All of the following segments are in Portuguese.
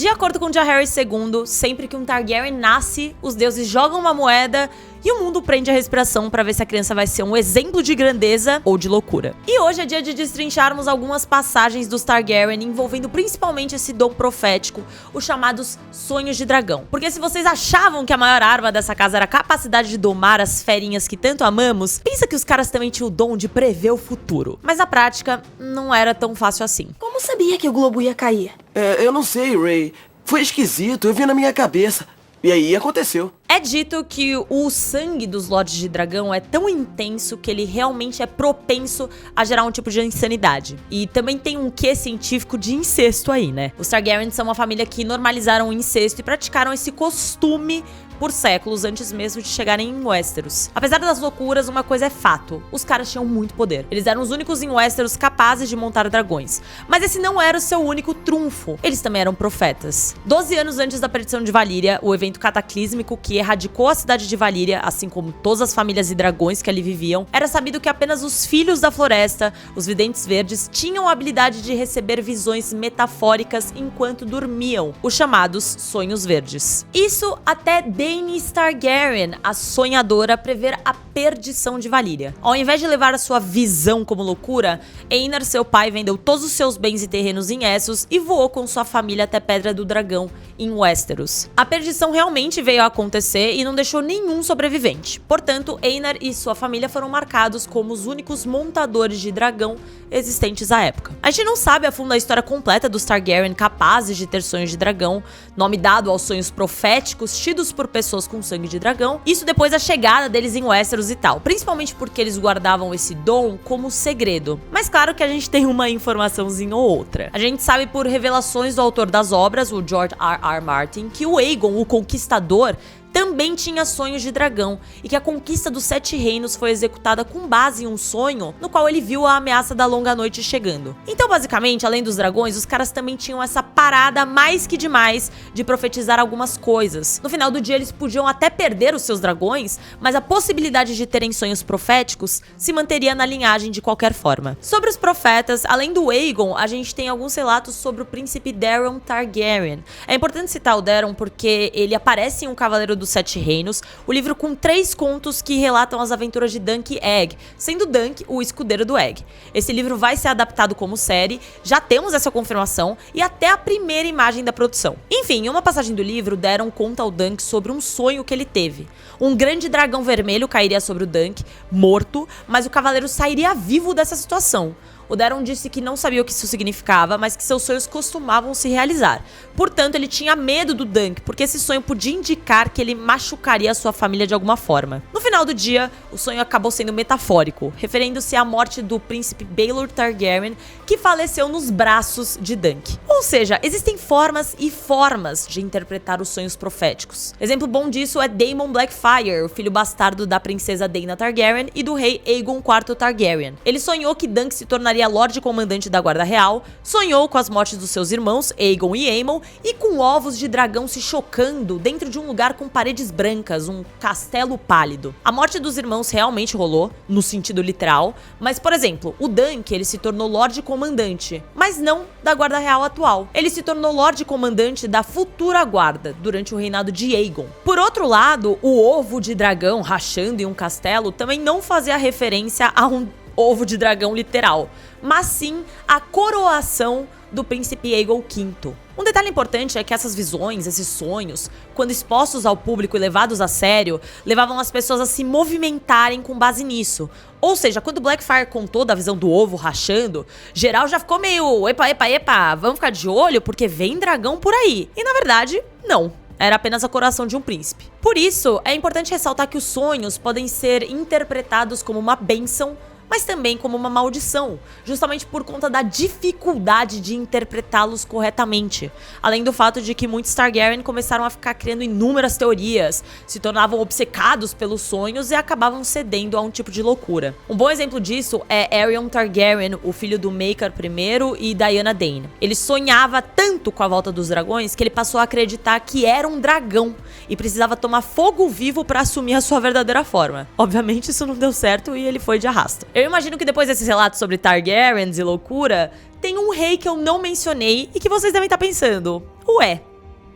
De acordo com Jaehaerys II, sempre que um Targaryen nasce, os deuses jogam uma moeda e o mundo prende a respiração pra ver se a criança vai ser um exemplo de grandeza ou de loucura. E hoje é dia de destrincharmos algumas passagens dos Targaryen envolvendo principalmente esse dom profético, os chamados sonhos de dragão. Porque se vocês achavam que a maior arma dessa casa era a capacidade de domar as ferinhas que tanto amamos, pensa que os caras também tinham o dom de prever o futuro. Mas na prática, não era tão fácil assim. Como sabia que o globo ia cair? Eu não sei, Ray. Foi esquisito, eu vi na minha cabeça. E aí aconteceu. É dito que o sangue dos Lordes de Dragão é tão intenso que ele realmente é propenso a gerar um tipo de insanidade. E também tem um quê científico de incesto aí, né? Os Targaryen são uma família que normalizaram o incesto e praticaram esse costume por séculos antes mesmo de chegarem em Westeros. Apesar das loucuras, uma coisa é fato: os caras tinham muito poder. Eles eram os únicos em Westeros capazes de montar dragões. Mas esse não era o seu único trunfo. Eles também eram profetas. 12 anos antes da perdição de Valíria, o evento cataclísmico que erradicou a cidade de Valíria, assim como todas as famílias e dragões que ali viviam, era sabido que apenas os filhos da floresta, os Videntes Verdes, tinham a habilidade de receber visões metafóricas enquanto dormiam, os chamados Sonhos Verdes. Isso até Daenerys Targaryen, a sonhadora, prever a perdição de Valíria. Ao invés de levar a sua visão como loucura, Aenar, seu pai, vendeu todos os seus bens e terrenos em Essos e voou com sua família até Pedra do Dragão, em Westeros. A perdição realmente veio a acontecer e não deixou nenhum sobrevivente. Portanto, Aenar e sua família foram marcados como os únicos montadores de dragão existentes à época. A gente não sabe a fundo a história completa dos Targaryen capazes de ter sonhos de dragão, nome dado aos sonhos proféticos tidos por pessoas com sangue de dragão, isso depois da chegada deles em Westeros e tal, principalmente porque eles guardavam esse dom como segredo. Mas claro que a gente tem uma informaçãozinha ou outra. A gente sabe por revelações do autor das obras, o George R.R. Martin, que o Aegon, o Conquistador, também tinha sonhos de dragão e que a conquista dos 7 reinos foi executada com base em um sonho no qual ele viu a ameaça da longa noite chegando. Então, basicamente, além dos dragões, os caras também tinham essa parada mais que demais de profetizar algumas coisas. No final do dia, eles podiam até perder os seus dragões, mas a possibilidade de terem sonhos proféticos se manteria na linhagem de qualquer forma. Sobre os profetas, além do Aegon, a gente tem alguns relatos sobre o príncipe Daeron Targaryen. É importante citar o Daeron porque ele aparece em Um Cavaleiro dos 7 Reinos, o livro com 3 contos que relatam as aventuras de Dunk e Egg, sendo Dunk o escudeiro do Egg. Esse livro vai ser adaptado como série, já temos essa confirmação e até a primeira imagem da produção. Enfim, em uma passagem do livro, Daeron conta ao Dunk sobre um sonho que ele teve. Um grande dragão vermelho cairia sobre o Dunk, morto, mas o cavaleiro sairia vivo dessa situação. O Daeron disse que não sabia o que isso significava, mas que seus sonhos costumavam se realizar. Portanto, ele tinha medo do Dunk, porque esse sonho podia indicar que ele machucaria a sua família de alguma forma. No final do dia, o sonho acabou sendo metafórico, referindo-se à morte do príncipe Baelor Targaryen, que faleceu nos braços de Dunk. Ou seja, existem formas e formas de interpretar os sonhos proféticos. Exemplo bom disso é Daemon Blackfyre, o filho bastardo da princesa Daenerys Targaryen e do rei Aegon IV Targaryen. Ele sonhou que Dunk se tornaria Lorde Comandante da Guarda Real, sonhou com as mortes dos seus irmãos, Aegon e Aemon, e com ovos de dragão se chocando dentro de um lugar com paredes brancas, um castelo pálido. A morte dos irmãos realmente rolou, no sentido literal, mas, por exemplo, o Dunk, ele se tornou Lorde Comandante, mas não da Guarda Real atual. Ele se tornou Lorde Comandante da futura Guarda, durante o reinado de Aegon. Por outro lado, o ovo de dragão rachando em um castelo também não fazia referência a um ovo de dragão literal, mas sim a coroação do príncipe Aegon V. Um detalhe importante é que essas visões, esses sonhos, quando expostos ao público e levados a sério, levavam as pessoas a se movimentarem com base nisso. Ou seja, quando Blackfyre contou da visão do ovo rachando, geral já ficou meio epa, vamos ficar de olho porque vem dragão por aí. E na verdade, não. Era apenas a coroação de um príncipe. Por isso, é importante ressaltar que os sonhos podem ser interpretados como uma bênção, mas também como uma maldição, justamente por conta da dificuldade de interpretá-los corretamente. Além do fato de que muitos Targaryen começaram a ficar criando inúmeras teorias, se tornavam obcecados pelos sonhos e acabavam cedendo a um tipo de loucura. Um bom exemplo disso é Aerion Targaryen, o filho do Maekar I e Diana Dane. Ele sonhava tanto com a volta dos dragões que ele passou a acreditar que era um dragão e precisava tomar fogo vivo para assumir a sua verdadeira forma. Obviamente isso não deu certo e ele foi de arrasto. Eu imagino que depois desses relatos sobre Targaryens e loucura, tem um rei que eu não mencionei e que vocês devem estar pensando, ué,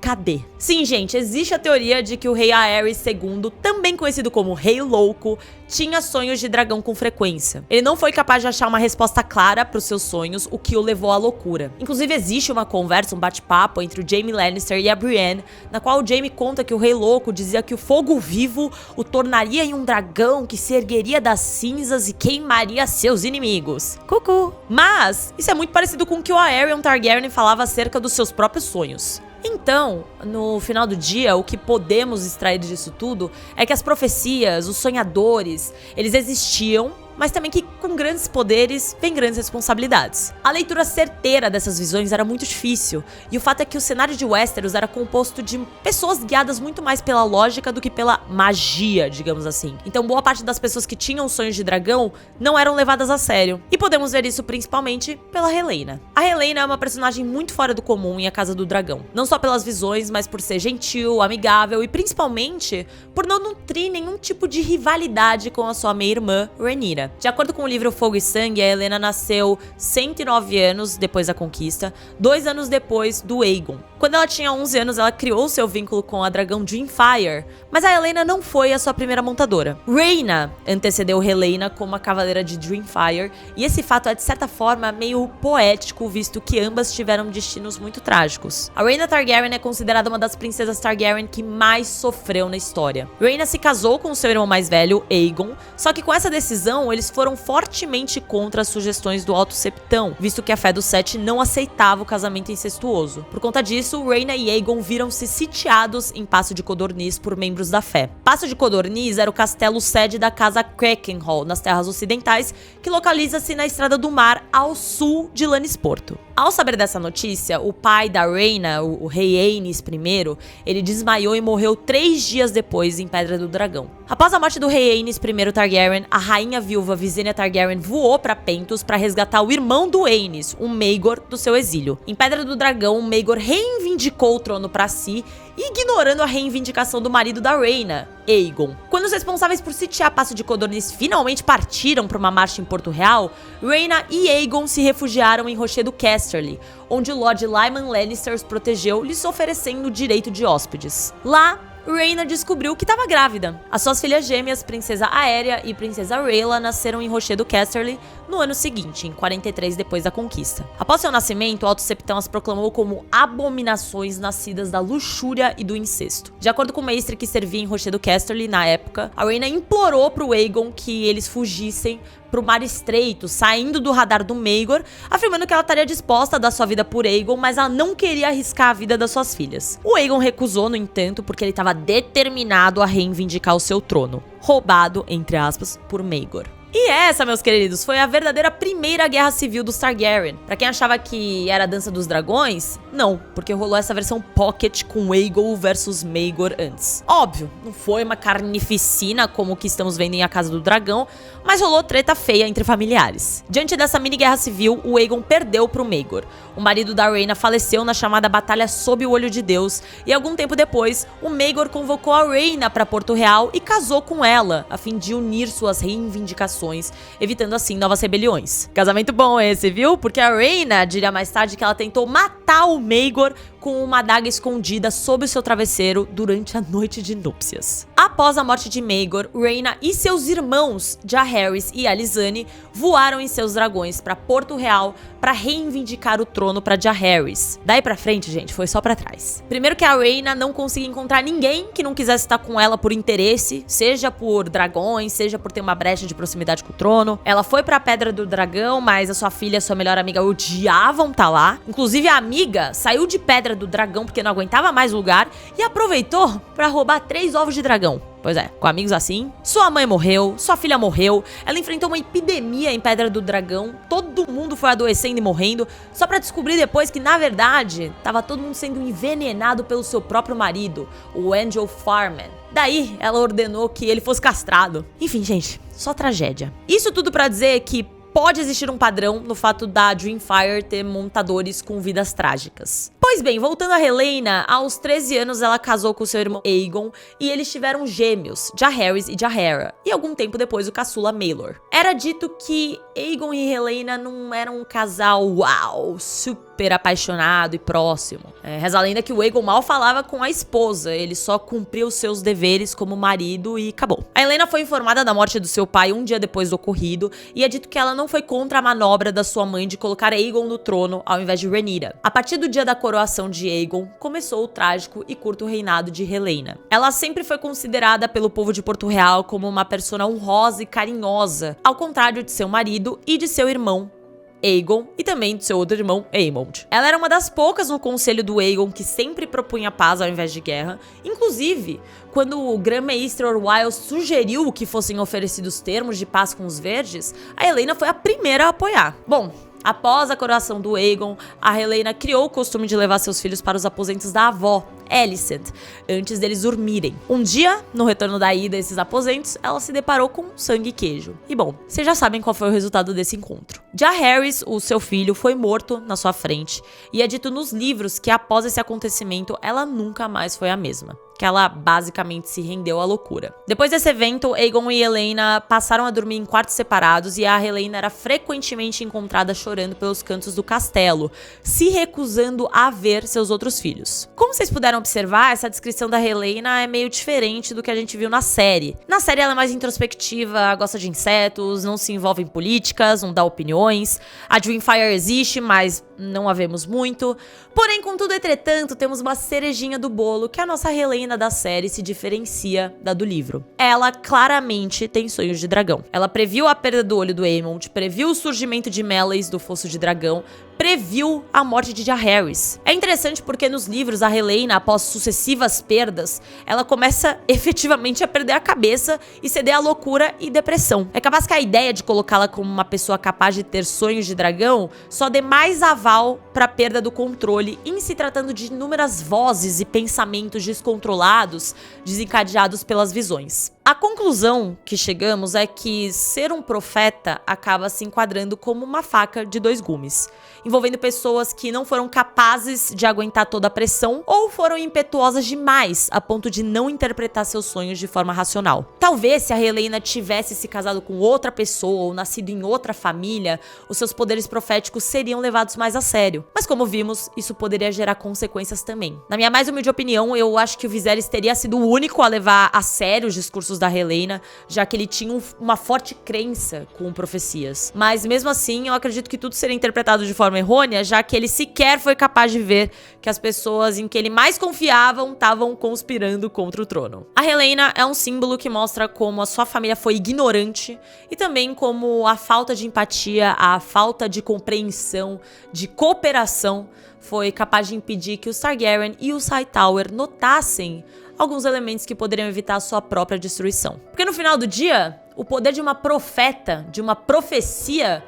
cadê? Sim, gente, existe a teoria de que o rei Aerys II, também conhecido como Rei Louco, tinha sonhos de dragão com frequência. Ele não foi capaz de achar uma resposta clara para os seus sonhos, o que o levou à loucura. Inclusive, existe uma conversa, um bate-papo entre o Jaime Lannister e a Brienne, na qual o Jaime conta que o Rei Louco dizia que o fogo vivo o tornaria em um dragão que se ergueria das cinzas e queimaria seus inimigos. Cucu! Mas, isso é muito parecido com o que o Aerion Targaryen falava acerca dos seus próprios sonhos. Então, no final do dia, o que podemos extrair disso tudo é que as profecias, os sonhadores, eles existiam, mas também que com grandes poderes vem grandes responsabilidades. A leitura certeira dessas visões era muito difícil, e o fato é que o cenário de Westeros era composto de pessoas guiadas muito mais pela lógica do que pela magia, digamos assim. Então boa parte das pessoas que tinham sonhos de dragão não eram levadas a sério, e podemos ver isso principalmente pela Helaena. A Helaena é uma personagem muito fora do comum em A Casa do Dragão, não só pelas visões, mas por ser gentil, amigável e principalmente por não nutrir nenhum tipo de rivalidade com a sua meia-irmã, Rhaenyra. De acordo com o livro Fogo e Sangue, a Helaena nasceu 109 anos depois da conquista, 2 anos depois do Aegon. Quando ela tinha 11 anos, ela criou seu vínculo com a dragão Dreamfire, mas a Helaena não foi a sua primeira montadora. Rhaena antecedeu Helaena como a cavaleira de Dreamfire, e esse fato é de certa forma meio poético, visto que ambas tiveram destinos muito trágicos. A Rhaena Targaryen é considerada uma das princesas Targaryen que mais sofreu na história. Rhaena se casou com seu irmão mais velho, Aegon, só que com essa decisão eles foram fortemente contra as sugestões do Alto Septão, visto que a fé do Sete não aceitava o casamento incestuoso. Por conta disso, Rhaena e Aegon viram-se sitiados em Passo de Codorniz por membros da fé. Passo de Codorniz era o castelo sede da casa Crakenhall, nas Terras Ocidentais, que localiza-se na Estrada do Mar, ao sul de Lannisporto. Ao saber dessa notícia, o pai da Rhaena, o rei Aenys I, ele desmaiou e morreu 3 dias depois em Pedra do Dragão. Após a morte do rei Aenys I Targaryen, a rainha viúva Visenya Targaryen voou para Pentos para resgatar o irmão do Aenys, o Maegor, do seu exílio. Em Pedra do Dragão, o Maegor reivindicou o trono para si, ignorando a reivindicação do marido da Rhaena, Aegon. Quando os responsáveis por sitiar Passo de Codorniz finalmente partiram para uma marcha em Porto Real, Rhaena e Aegon se refugiaram em Rochedo Casterly, onde o Lord Lyman Lannister os protegeu, lhes oferecendo o direito de hóspedes. Lá, Rhaena descobriu que estava grávida. As suas filhas gêmeas, Princesa Aérea e Princesa Rhaella, nasceram em Rochedo Casterly no ano seguinte, em 43 depois da conquista. Após seu nascimento, o Alto Septão as proclamou como abominações nascidas da luxúria e do incesto. De acordo com o mestre que servia em Rochedo Casterly na época, a Rhaena implorou pro Aegon que eles fugissem pro Mar Estreito, saindo do radar do Maegor, afirmando que ela estaria disposta a dar sua vida por Aegon, mas ela não queria arriscar a vida das suas filhas. O Aegon recusou, no entanto, porque ele estava determinado a reivindicar o seu trono, roubado, entre aspas, por Maegor. E essa, meus queridos, foi a verdadeira primeira guerra civil dos Targaryen. Pra quem achava que era a Dança dos Dragões, não, porque rolou essa versão pocket com Aegon versus Maegor antes. Óbvio, não foi uma carnificina como o que estamos vendo em A Casa do Dragão, mas rolou treta feia entre familiares. Diante dessa mini guerra civil, o Aegon perdeu pro Maegor. O marido da Rhaena faleceu na chamada Batalha Sob o Olho de Deus, e algum tempo depois, o Maegor convocou a Rhaena pra Porto Real e casou com ela, a fim de unir suas reivindicações, evitando assim novas rebeliões. Casamento bom esse, viu? Porque a Rhaena diria mais tarde que ela tentou matar o Maegor com uma adaga escondida sob o seu travesseiro durante a noite de núpcias. Após a morte de Maegor, Rhaena e seus irmãos, Jaehaerys e Alysanne, voaram em seus dragões para Porto Real para reivindicar o trono para Jaehaerys. Daí pra frente, gente, foi só pra trás. Primeiro que a Rhaena não conseguia encontrar ninguém que não quisesse estar com ela por interesse, seja por dragões, seja por ter uma brecha de proximidade com o trono. Ela foi pra Pedra do Dragão, mas a sua filha e a sua melhor amiga odiavam tá lá. Inclusive a amiga saiu de Pedra do Dragão porque não aguentava mais o lugar e aproveitou pra roubar 3 ovos de dragão. Pois é, com amigos assim. Sua mãe morreu, sua filha morreu, ela enfrentou uma epidemia em Pedra do Dragão, todo mundo foi adoecendo e morrendo, só pra descobrir depois que, na verdade, tava todo mundo sendo envenenado pelo seu próprio marido, o Angel Farman. Daí, ela ordenou que ele fosse castrado. Enfim, gente, só tragédia. Isso tudo pra dizer que pode existir um padrão no fato da Dreamfire ter montadores com vidas trágicas. Pois bem, voltando a Helaena, aos 13 anos ela casou com seu irmão Aegon e eles tiveram gêmeos, Jaehaerys e Jaehaera, e algum tempo depois o caçula Maelor. Era dito que Aegon e Helaena não eram um casal uau, super apaixonado e próximo. Reza a lenda que o Aegon mal falava com a esposa, ele só cumpria os seus deveres como marido e acabou. A Helaena foi informada da morte do seu pai um dia depois do ocorrido e é dito que ela não foi contra a manobra da sua mãe de colocar Aegon no trono ao invés de Rhaenyra. A partir do dia da coroação de Aegon, começou o trágico e curto reinado de Helaena. Ela sempre foi considerada pelo povo de Porto Real como uma persona honrosa e carinhosa, ao contrário de seu marido e de seu irmão Aegon e também do seu outro irmão Aemond. Ela era uma das poucas no conselho do Aegon que sempre propunha paz ao invés de guerra. Inclusive, quando o Grã-Maestre Orwyle sugeriu que fossem oferecidos termos de paz com os Verdes, a Helaena foi a primeira a apoiar. Bom, após a coroação do Aegon, a Helaena criou o costume de levar seus filhos para os aposentos da avó, Alicent, antes deles dormirem. Um dia, no retorno da ida a esses aposentos, ela se deparou com sangue e queijo. E bom, vocês já sabem qual foi o resultado desse encontro. Jaehaerys, o seu filho, foi morto na sua frente, e é dito nos livros que após esse acontecimento, ela nunca mais foi a mesma. Que ela basicamente se rendeu à loucura. Depois desse evento, Aegon e Helaena passaram a dormir em quartos separados e a Helaena era frequentemente encontrada chorando pelos cantos do castelo, se recusando a ver seus outros filhos. Como vocês puderam observar, essa descrição da Helaena é meio diferente do que a gente viu na série. Na série ela é mais introspectiva, gosta de insetos, não se envolve em políticas, não dá opiniões. A Dreamfire existe, mas não a vemos muito. Porém, contudo, entretanto, temos uma cerejinha do bolo que a nossa Helaena da série se diferencia da do livro. Ela claramente tem sonhos de dragão. Ela previu a perda do olho do Aemond, previu o surgimento de Meleys do Fosso de Dragão, previu a morte de Jaehaerys. É interessante porque nos livros a Helaena, após sucessivas perdas, ela começa efetivamente a perder a cabeça e ceder à loucura e depressão. É capaz que a ideia de colocá-la como uma pessoa capaz de ter sonhos de dragão só dê mais aval para a perda do controle em se tratando de inúmeras vozes e pensamentos descontrolados desencadeados pelas visões. A conclusão que chegamos é que ser um profeta acaba se enquadrando como uma faca de dois gumes, envolvendo pessoas que não foram capazes de aguentar toda a pressão ou foram impetuosas demais a ponto de não interpretar seus sonhos de forma racional. Talvez se a Helaena tivesse se casado com outra pessoa ou nascido em outra família, os seus poderes proféticos seriam levados mais a sério. Mas como vimos, isso poderia gerar consequências também. Na minha mais humilde opinião, eu acho que o Viserys teria sido o único a levar a sério os discursos da Helaena, já que ele tinha uma forte crença com profecias. Mas mesmo assim, eu acredito que tudo seria interpretado de forma errônea, já que ele sequer foi capaz de ver que as pessoas em que ele mais confiavam estavam conspirando contra o trono. A Helaena é um símbolo que mostra como a sua família foi ignorante e também como a falta de empatia, a falta de compreensão, de cooperação foi capaz de impedir que os Targaryen e os Hightower notassem alguns elementos que poderiam evitar a sua própria destruição. Porque no final do dia, o poder de uma profeta, de uma profecia,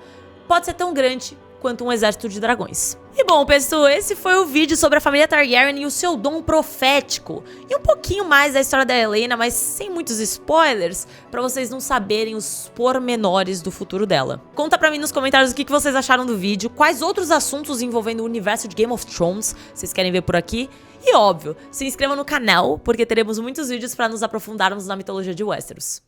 pode ser tão grande quanto um exército de dragões. E bom, pessoal, esse foi o vídeo sobre a família Targaryen e o seu dom profético. E um pouquinho mais da história da Helaena, mas sem muitos spoilers, pra vocês não saberem os pormenores do futuro dela. Conta pra mim nos comentários o que vocês acharam do vídeo, quais outros assuntos envolvendo o universo de Game of Thrones vocês querem ver por aqui. E óbvio, se inscrevam no canal, porque teremos muitos vídeos pra nos aprofundarmos na mitologia de Westeros.